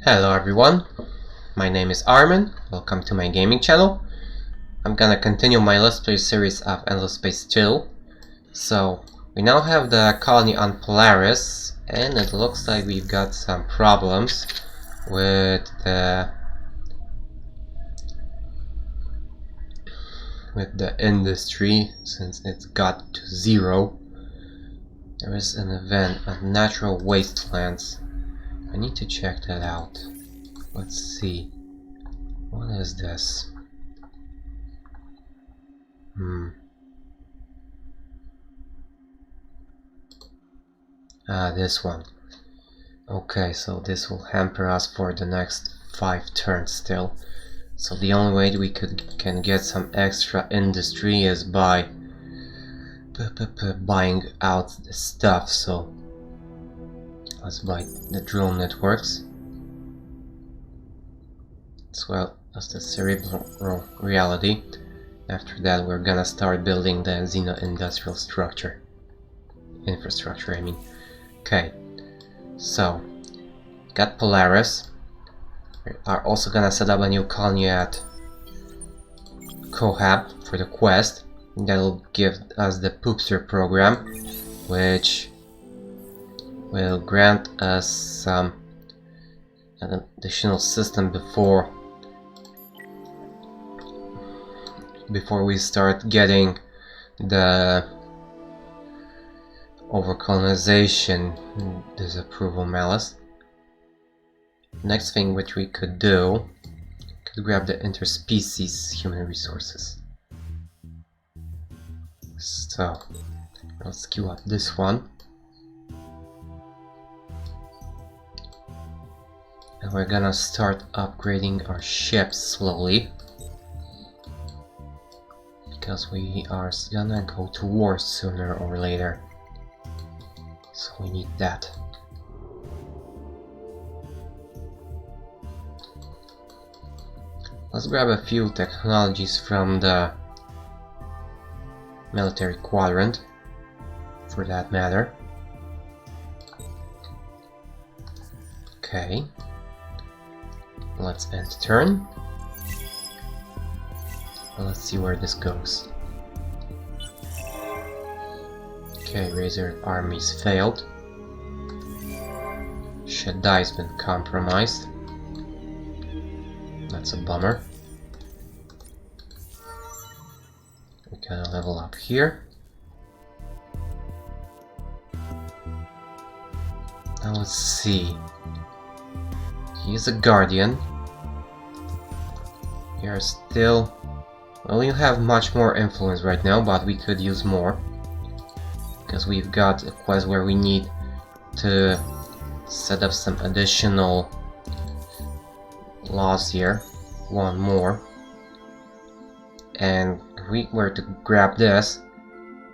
Hello everyone, my name is Armin, welcome to my gaming channel. I'm gonna continue my Let's Play series of Endless Space 2. So, we now have the colony on Polaris, and it looks like we've got some problems with the industry, since it's got to 0. There is an event on natural wastelands. I need to check that out. Let's see. What is this? This one. Okay, so this will hamper us for the next 5 turns still. So the only way we can get some extra industry is by buying out the stuff. So let's buy the drone networks, as well as the cerebral reality. After that, we're gonna start building the xeno-industrial infrastructure, I mean. Okay, so got Polaris. We are also gonna set up a new colony at Cohab for the quest. That'll give us the Poopster program, which will grant us some an additional system before we start getting the overcolonization disapproval malice. Next thing which we could do, could grab the interspecies human resources. So let's queue up this one. And we're gonna start upgrading our ships slowly, because we are gonna go to war sooner or later. So we need that. Let's grab a few technologies from the military quadrant, for that matter. Okay. Let's end turn. Let's see where this goes. Okay, Razor armies failed. Shaddai's been compromised. That's a bummer. We gotta level up here. Now let's see. He is a guardian. We are still... well, you have much more influence right now, but we could use more. Because we've got a quest where we need to set up some additional laws here. One more. And if we were to grab this,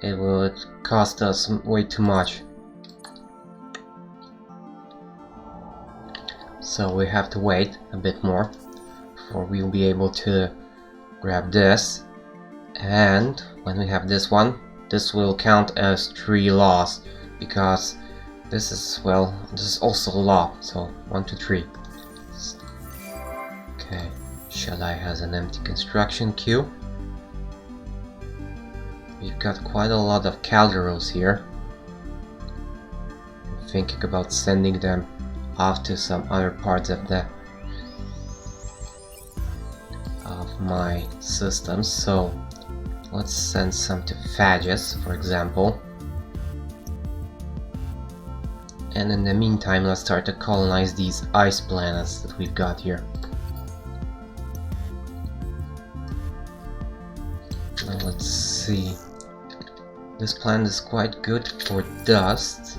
it would cost us way too much. So we have to wait a bit more before we'll be able to grab this. And when we have this one, this will count as 3 laws, because this is, well, this is also a law. So 1, 2, 3. Okay, Shaddai has an empty construction queue. We've got quite a lot of Calderos here. I'm thinking about sending them off to some other parts of my systems. So let's send some to Phages, for example. And in the meantime, let's start to colonize these ice planets that we've got here. Now let's see. This planet is quite good for dust.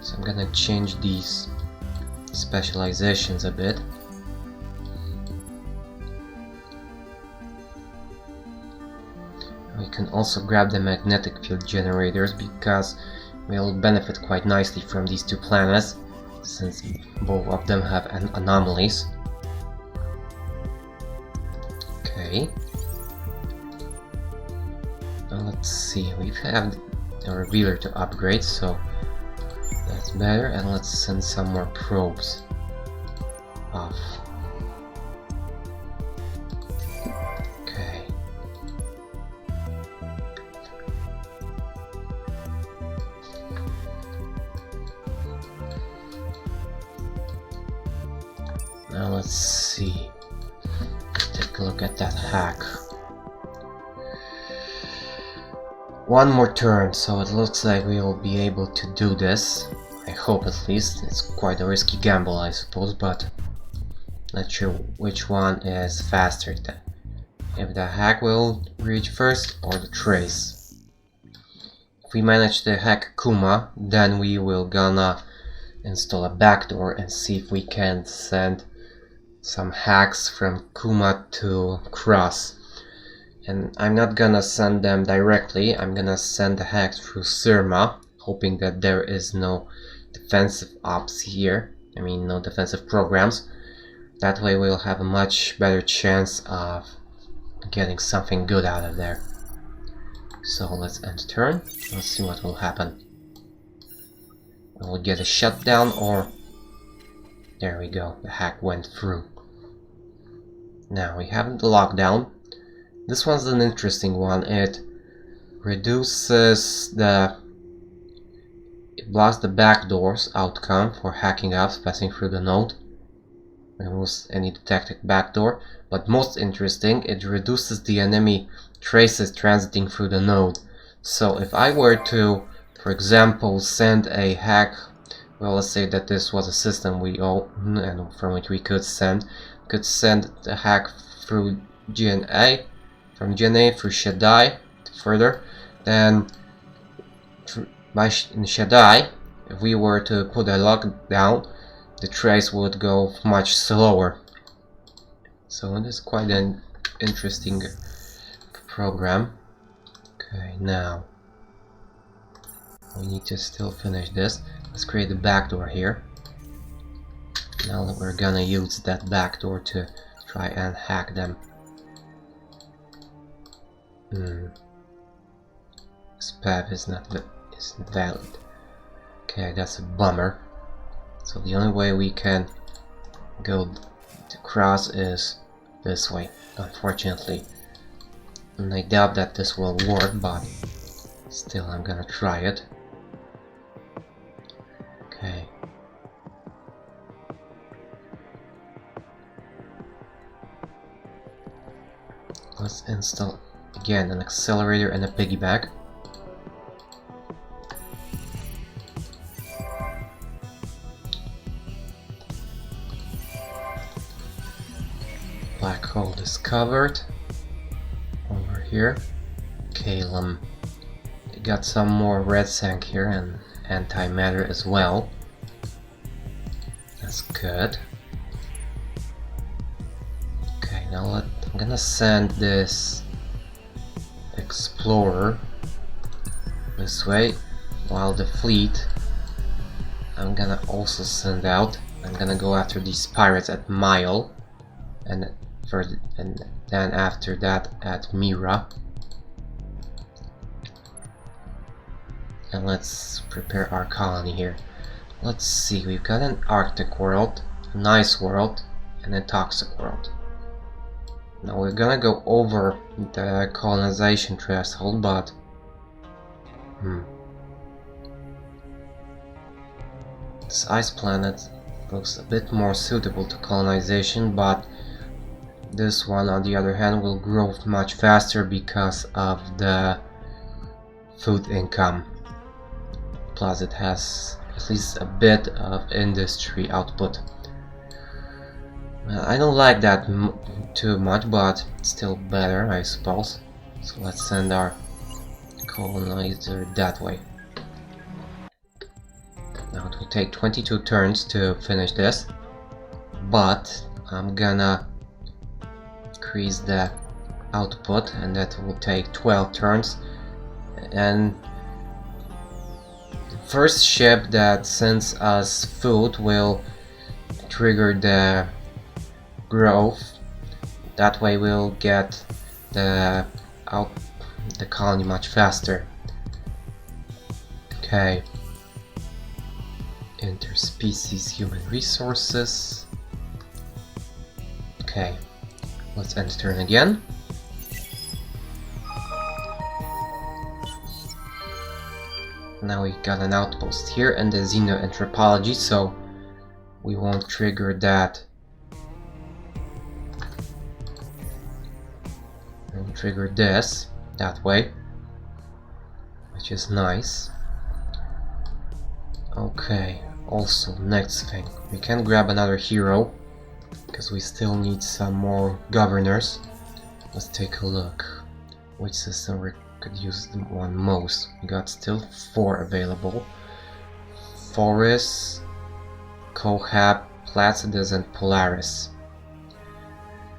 So I'm gonna change these specializations a bit. We can also grab the magnetic field generators, because we'll benefit quite nicely from these 2 planets, since both of them have anomalies. Okay. Now let's see, we have a revealer to upgrade, so That's better, and let's send some more probes off. Okay. Now let's see. Take a look at that hack. One more turn, so it looks like we will be able to do this. I hope at least. It's quite a risky gamble, I suppose, but not sure which one is faster then. If the hack will reach first or the trace. If we manage to hack Kuma, then we will gonna install a backdoor and see if we can send some hacks from Kuma to Cross. And I'm not gonna send them directly, I'm gonna send the hacks through Surma, hoping that there is no defensive ops here. I mean, no defensive programs. That way we'll have a much better chance of getting something good out of there. So let's end turn, let's see what will happen. We'll get a shutdown, or... There we go, the hack went through. Now we have the lockdown. This one's an interesting one. It reduces the... It blocks the backdoors outcome for hacking apps passing through the node. Removes any detected backdoor. But most interesting, it reduces the enemy traces transiting through the node. So if I were to, for example, send a hack... Well, let's say that this was a system we own and from which we could send the hack through GNA, from GNA through Shaddai further, then by Shaddai, if we were to put a lockdown, the trace would go much slower. So it is quite an interesting program. Okay, now we need to still finish this. Let's create a backdoor here. Now that we're gonna use that backdoor to try and hack them. This path isn't valid. Okay, that's a bummer. So the only way we can go to Cross is this way, unfortunately. And I doubt that this will work, but still I'm gonna try it. Okay. Let's install again an accelerator and a piggyback. Black hole discovered. Over here. Calum. Got some more red sank here and antimatter as well. That's good. Okay, now I'm gonna send this explorer this way, while the fleet I'm gonna also send out. I'm gonna go after these pirates at Mile, and then after that at Mira. And let's prepare our colony here. Let's see, we've got an Arctic world, a nice world, and a toxic world. Now we're gonna go over the colonization threshold, but this ice planet looks a bit more suitable to colonization, but this one on the other hand will grow much faster because of the food income. Plus it has at least a bit of industry output. I don't like that too much, but still better, I suppose. So let's send our colonizer that way. Now it will take 22 turns to finish this, but I'm gonna increase the output, and that will take 12 turns. And the first ship that sends us food will trigger the growth. That way we'll get the colony much faster. Okay. Interspecies human resources. Okay, let's end turn again. Now we got an outpost here and the xenoanthropology, so we won't trigger that. We'll trigger this that way, which is nice. Okay, also next thing, we can grab another hero because we still need some more governors. Let's take a look. Which system we could use the one most? We got still 4 available. Forest, Cohab, Placidus and Polaris.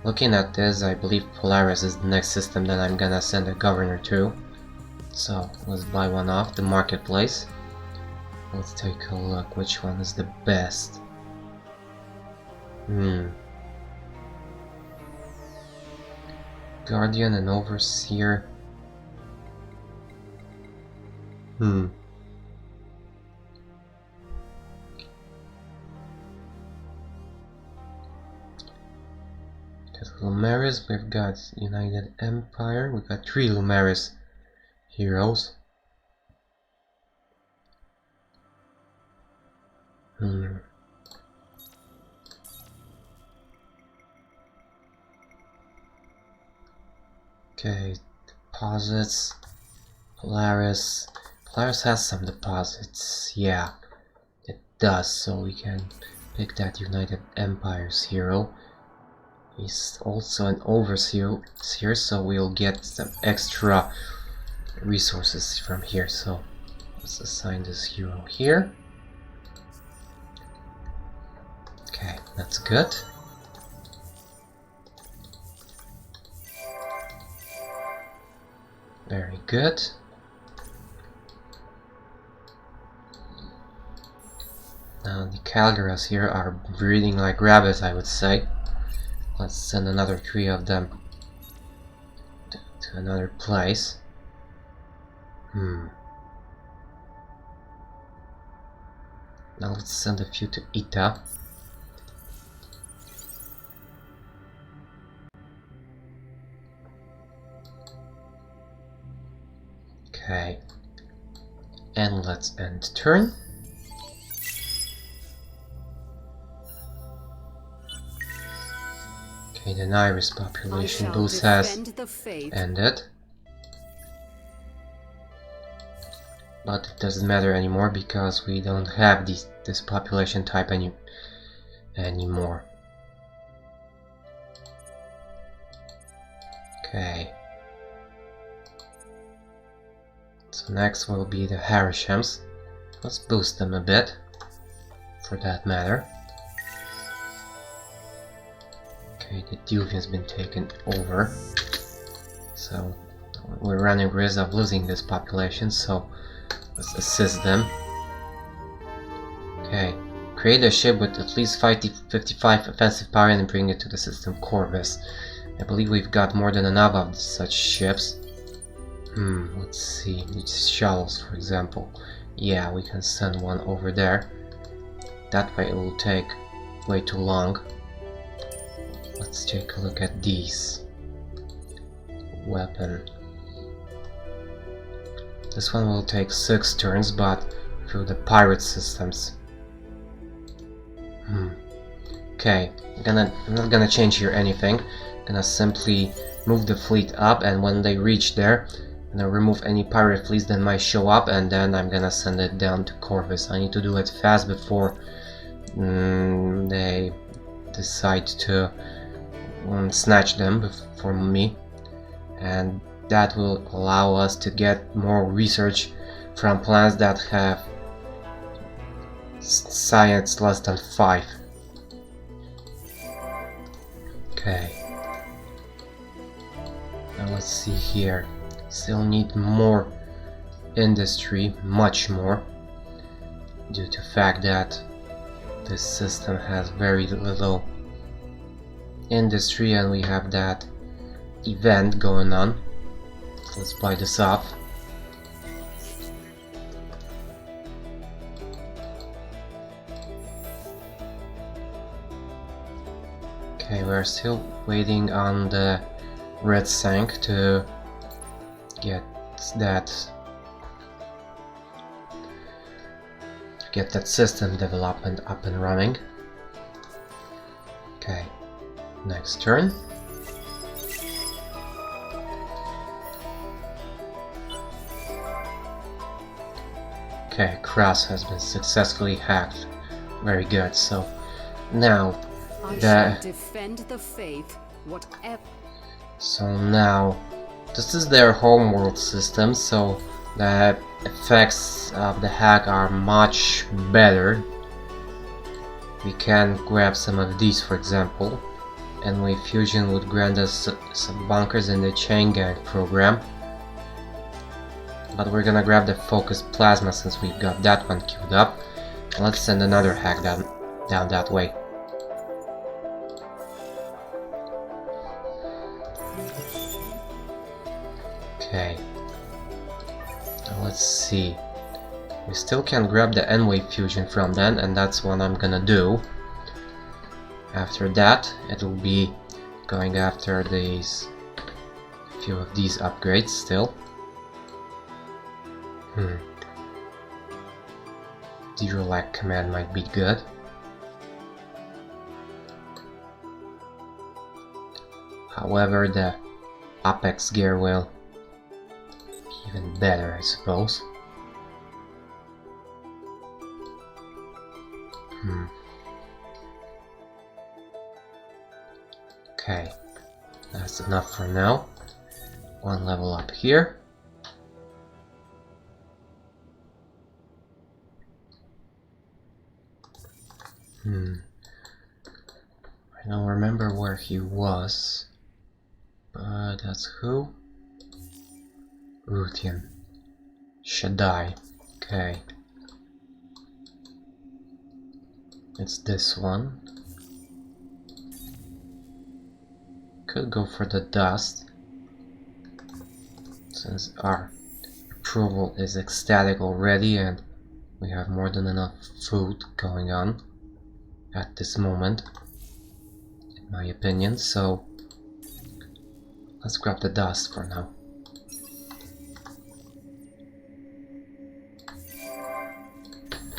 Looking at this, I believe Polaris is the next system that I'm gonna send a governor to. So let's buy one off the marketplace. Let's take a look which one is the best. Guardian and Overseer. Because Lumeris, we've got United Empire, we've got 3 Lumeris heroes. Okay, deposits. Polaris. Polaris has some deposits. Yeah, it does. So we can pick that United Empire's hero. He's also an overseer, so we'll get some extra resources from here. So let's assign this hero here. Okay, that's good. Very good. Now the Calgaras here are breeding like rabbits, I would say. Let's send another 3 of them to another place. Now let's send a few to Ita. Okay, and let's end turn. Okay, the Iris population boost has ended. But it doesn't matter anymore because we don't have this population type anymore. Okay. So next will be the Harishams. Let's boost them a bit, for that matter. Okay, the Duvian's been taken over. So we're running risk of losing this population, so let's assist them. Okay, create a ship with at least 55 offensive power and bring it to the system Corvus. I believe we've got more than enough of such ships. Let's see, these shuttles for example. Yeah, we can send one over there. That way it will take way too long. Let's take a look at these. Weapon. This one will take 6 turns, but through the pirate systems. Okay, I'm not gonna change here anything. I'm gonna simply move the fleet up, and when they reach there, I'm gonna remove any pirate fleets that might show up, and then I'm gonna send it down to Corvus. I need to do it fast before they decide to snatch them from me, and that will allow us to get more research from planets that have science less than 5. Okay, now let's see here. Still need more industry, much more, due to the fact that this system has very little industry and we have that event going on. Let's buy this up. Okay, we're still waiting on the red sank to get that system development up and running. Okay, next turn. Okay, Cross has been successfully hacked. Very good. So now I shall defend the faith, whatever. So now this is their homeworld system, so the effects of the hack are much better. We can grab some of these, for example. Enwave Fusion would grant us some bunkers in the Chain Gang program. But we're gonna grab the Focused Plasma since we've got that one queued up. And let's send another hack down that way. Okay. Now let's see. We still can grab the Enwave Fusion from then, and that's what I'm gonna do. After that, it will be going after these few of these upgrades still. Zero lag command might be good. However, the Apex gear will be even better, I suppose. Okay, that's enough for now. One level up here. I don't remember where he was, but that's who? Ruthian. Shaddai. Okay. It's this one. Could go for the dust, since our approval is ecstatic already and we have more than enough food going on at this moment, in my opinion, so let's grab the dust for now.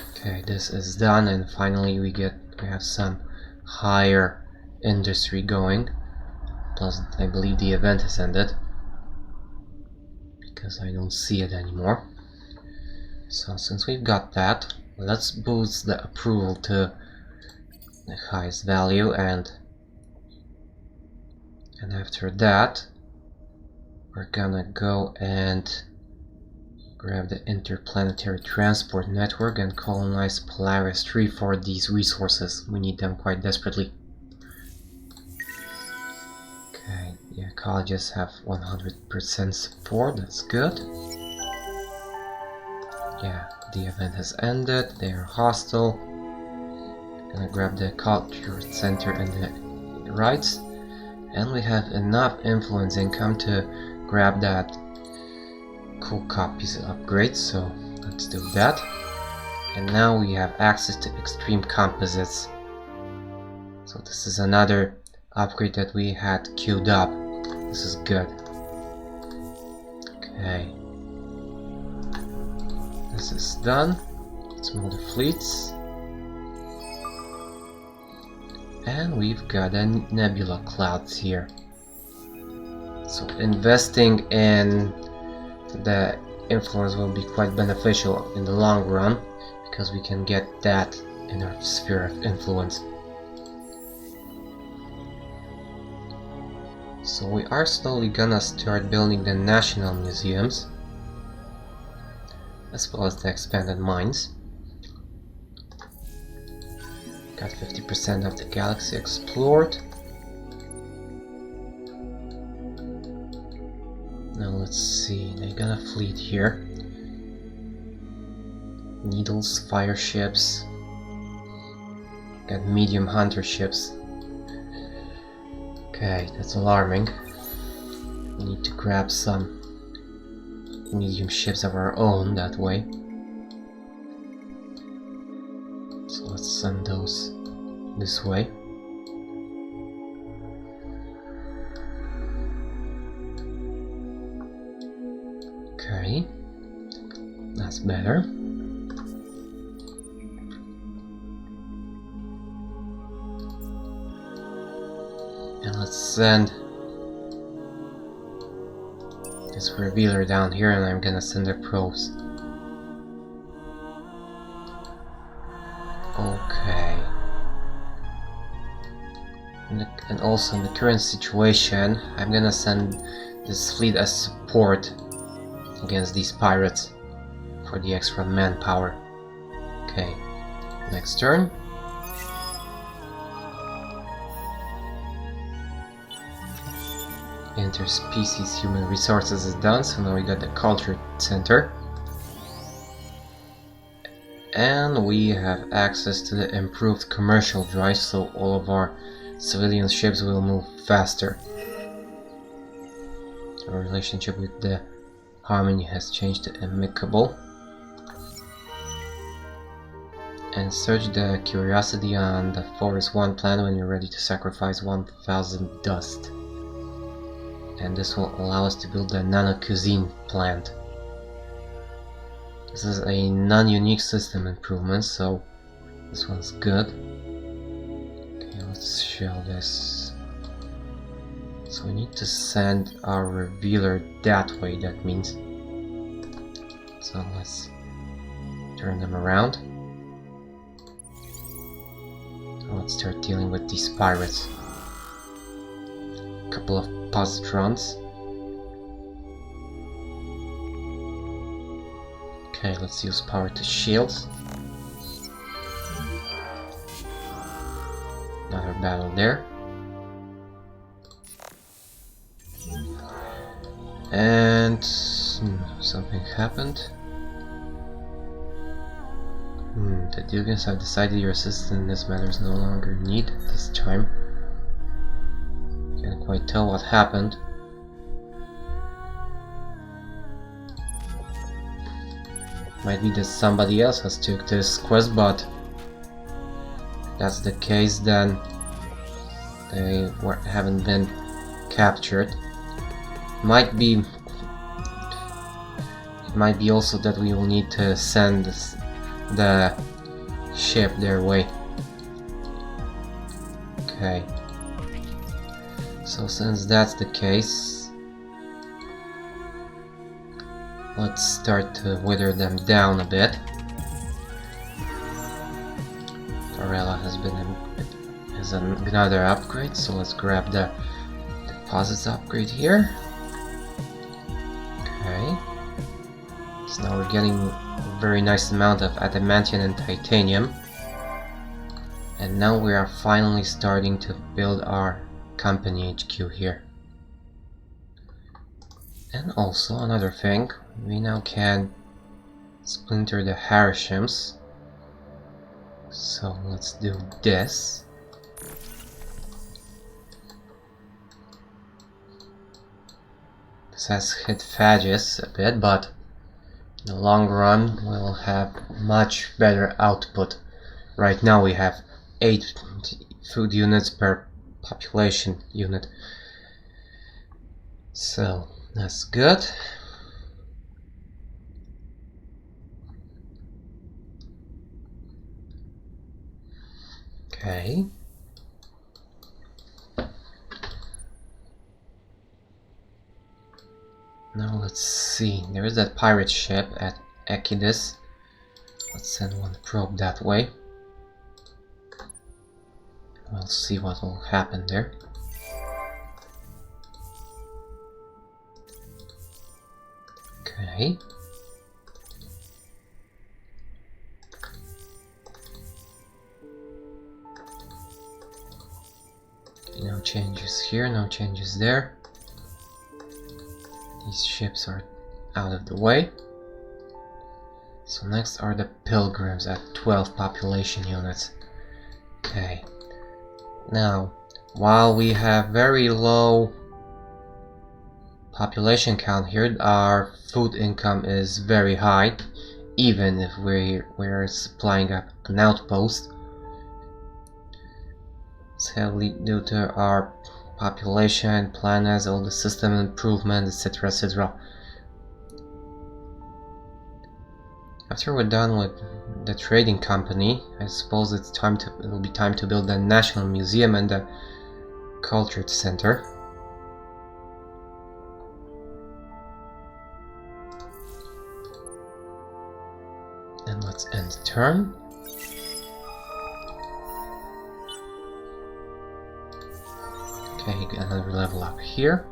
Okay, this is done, and finally we have some higher industry going. Plus, I believe the event has ended, because I don't see it anymore. So since we've got that, let's boost the approval to the highest value, and after that we're gonna go and grab the interplanetary transport network and colonize Polaris 3 for these resources. We need them quite desperately. Okay, yeah, colleges have 100% support, that's good. Yeah, the event has ended, they are hostile. Gonna grab the culture center and the rights. And we have enough influence income to grab that cool copies upgrade, so let's do that. And now we have access to extreme composites. So this is another upgrade that we had queued up. This is good. Okay. This is done. Let's move the fleets. And we've got a nebula clouds here. So investing in the influence will be quite beneficial in the long run, because we can get that in our sphere of influence. So we are slowly gonna start building the national museums, as well as the expanded mines. Got 50% of the galaxy explored. Now let's see, they got a fleet here. Needles, fire ships. Got medium hunter ships. Okay, that's alarming. We need to grab some medium ships of our own that way. So let's send those this way. better. And let's send this revealer down here, and I'm gonna send the probes. Okay. And also in the current situation, I'm gonna send this fleet as support against these pirates for the extra manpower. Okay, next turn. Interspecies human resources is done, so now we got the culture center. And we have access to the improved commercial drive, so all of our civilian ships will move faster. Our relationship with the Harmony has changed to amicable. And search the curiosity on the Forest 1 planet when you're ready to sacrifice 1000 dust. And this will allow us to build the nano cuisine plant. This is a non-unique system improvement, so this one's good. Okay, let's show this. So we need to send our revealer that way, that means. So let's turn them around. So let's start dealing with these pirates. A couple of positrons. Okay, let's use power to shields. Another battle there. And something happened. The Dugans have decided your assistance in this matter is no longer needed this time. Can't quite tell what happened. Might be that somebody else has took this quest, but if that's the case, then they haven't been captured. It might be also that we will need to send the ship their way. Okay. So since that's the case, let's start to wither them down a bit. Torella has another upgrade, so let's grab the deposits upgrade here. Okay. So now we're getting a very nice amount of adamantium and titanium. And now we are finally starting to build our company HQ here. And also another thing, we now can splinter the Harishims. So let's do this. This has hit Phagis a bit, but in the long run we'll have much better output. Right now we have 8 food units per population unit. So that's good. Okay. Now let's see. There is that pirate ship at Ekidus. Let's send one probe that way. We'll see what will happen there. Okay. No changes here, no changes there. These ships are out of the way. So next are the pilgrims at 12 population units. Okay. Now, while we have very low population count here, our food income is very high, even if we're supplying an outpost. It's heavily due to our population, planets, all the system improvement, etc, etc. After we're done with the trading company, I suppose it'll be time to build the National Museum and the Culture Center. And let's end the turn. Okay, another level up here.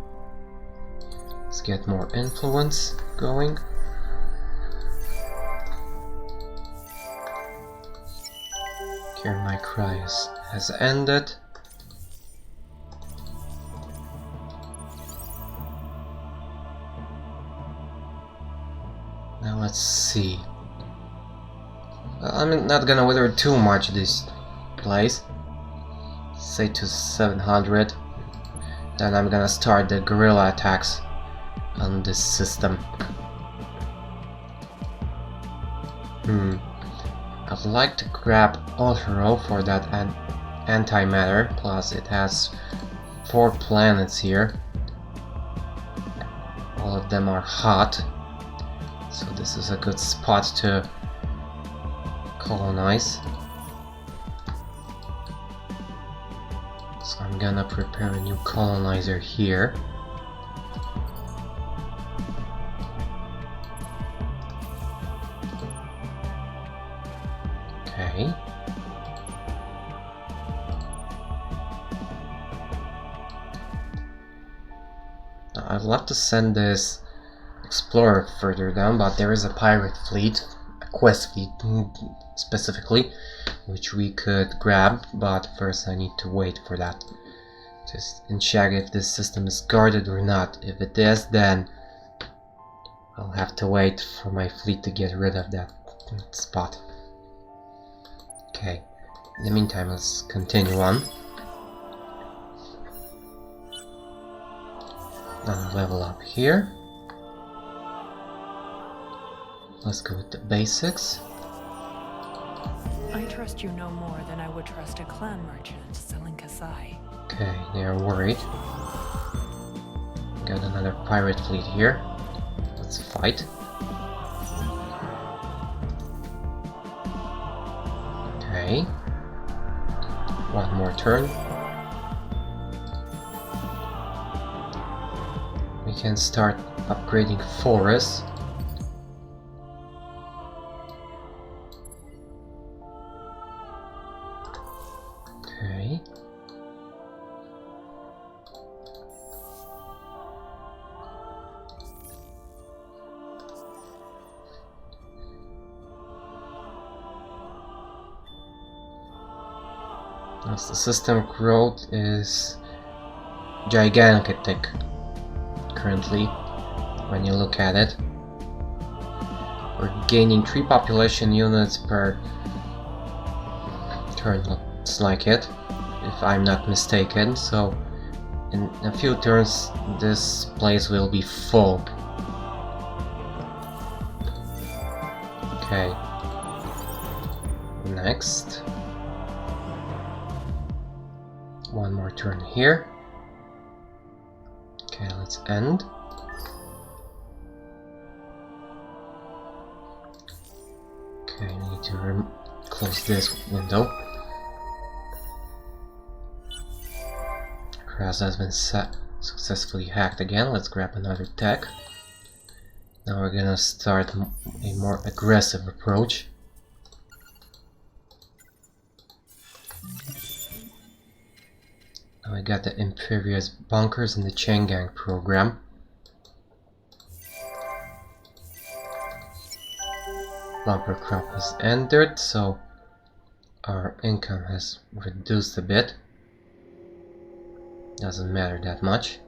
Let's get more influence going. Here my cry has ended. Now let's see. I'm not gonna wither too much this place. Say to 700. Then I'm gonna start the guerrilla attacks on this system. I'd like to grab Horatio for that antimatter, plus it has 4 planets here. All of them are hot, so this is a good spot to colonize. So I'm gonna prepare a new colonizer here. Okay. Now, I'd love to send this explorer further down, but there is a pirate fleet, a quest fleet specifically, which we could grab, but first I need to wait for that. And check if this system is guarded or not. If it is, then I'll have to wait for my fleet to get rid of that spot. Okay, in the meantime, let's continue on. Another level up here. Let's go with the basics. I trust you no more than I would trust a clan merchant selling Kasai. Okay, they are worried. Got another pirate fleet here. Let's fight. Okay. One more turn. We can start upgrading forests. Okay. As the system growth is gigantic currently, when you look at it. We're gaining 3 population units per turn, looks like it, if I'm not mistaken, so in a few turns this place will be full. Okay. Next. One more turn here. Okay, let's end. Okay, we need to close this window. Cross has been successfully hacked again. Let's grab another tech. Now we're gonna start a more aggressive approach. Now we got the Imperious Bunkers and the Chain Gang program. Bumper crop has ended, so our income has reduced a bit. Doesn't matter that much.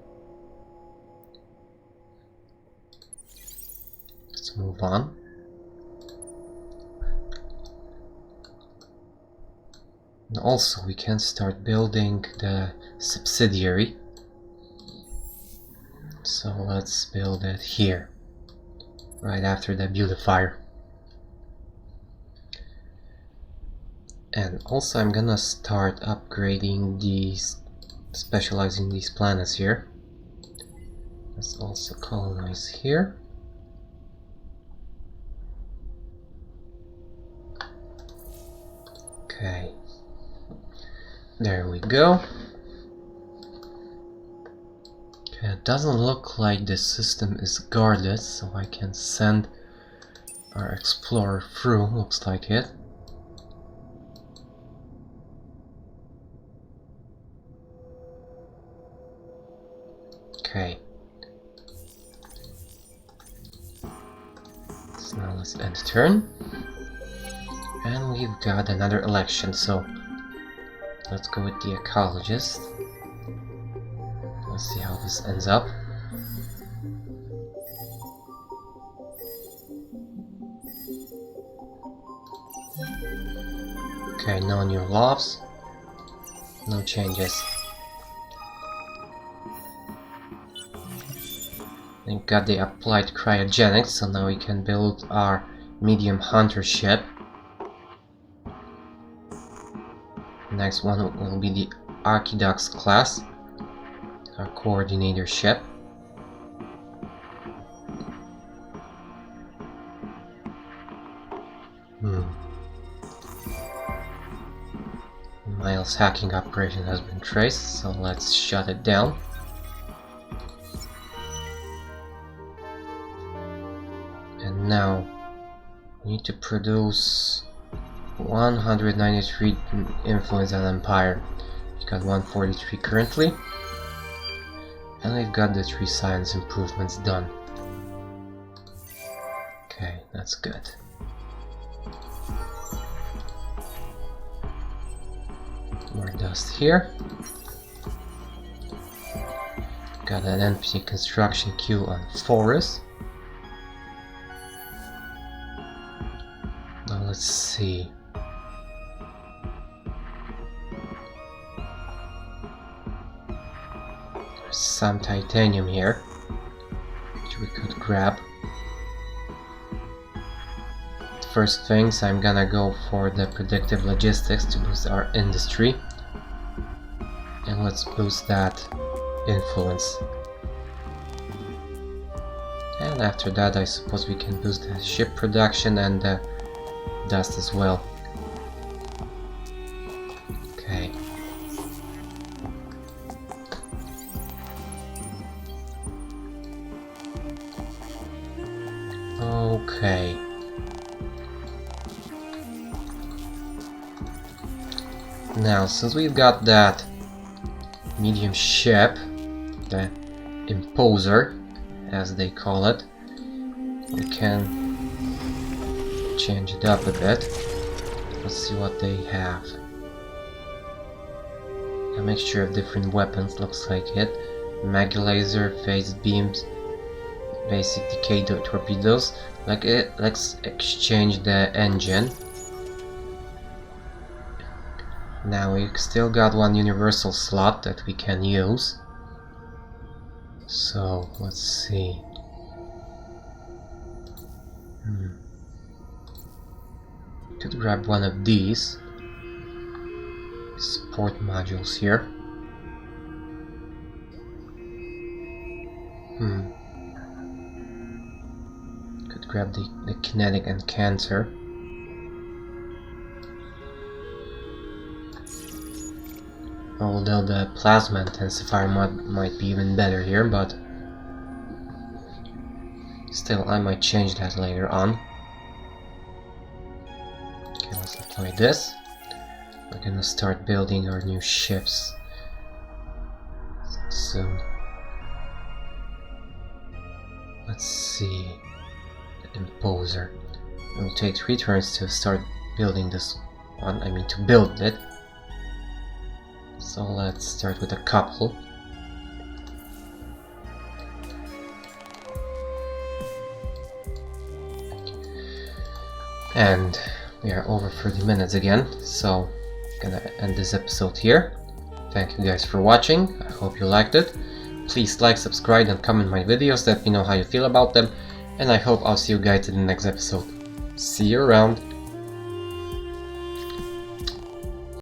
Let's move on. And also we can start building the subsidiary. So let's build it here, right after the beautifier. And also I'm gonna start upgrading these, specializing these planets here. Let's also colonize here. Okay. There we go. Okay, it doesn't look like the system is guarded, so I can send our explorer through. Looks like it. Okay. So now let's end turn. And we've got another election, so let's go with the ecologist. Let's see how this ends up. Okay, no new laws, no changes. We got the applied cryogenics, so now we can build our medium hunter ship. Next one will be the Archidox class, our coordinator ship. Miles' hacking operation has been traced, so let's shut it down. And now we need to produce 193 influence on Empire. We've got 143 currently, and we've got the 3 science improvements done. Okay, that's good. More dust here. Got an empty construction queue on Forest. Now let's see. There's some titanium here, which we could grab. First things, I'm gonna go for the predictive logistics to boost our industry. And let's boost that influence. And after that, I suppose we can boost the ship production and the dust as well. Okay. Okay. Now, since we've got that medium ship, the Imposer, as they call it, we can change it up a bit. Let's see what they have. A mixture of different weapons, looks like it. Mag laser, phase beams, basic decay torpedoes. Let's exchange the engine. Now we've still got one universal slot that we can use. So let's see. Could grab one of these support modules here. Could grab the kinetic and cancer. Although the plasma intensifier might be even better here, but still I might change that later on. Okay, let's apply this. We're gonna start building our new ships soon. Let's see. The Imposer. It will take 3 turns to start building this one, to build it. So let's start with a couple. And we are over 30 minutes again, so I'm gonna end this episode here. Thank you guys for watching, I hope you liked it. Please like, subscribe and comment my videos, let me know how you feel about them, and I hope I'll see you guys in the next episode. See you around!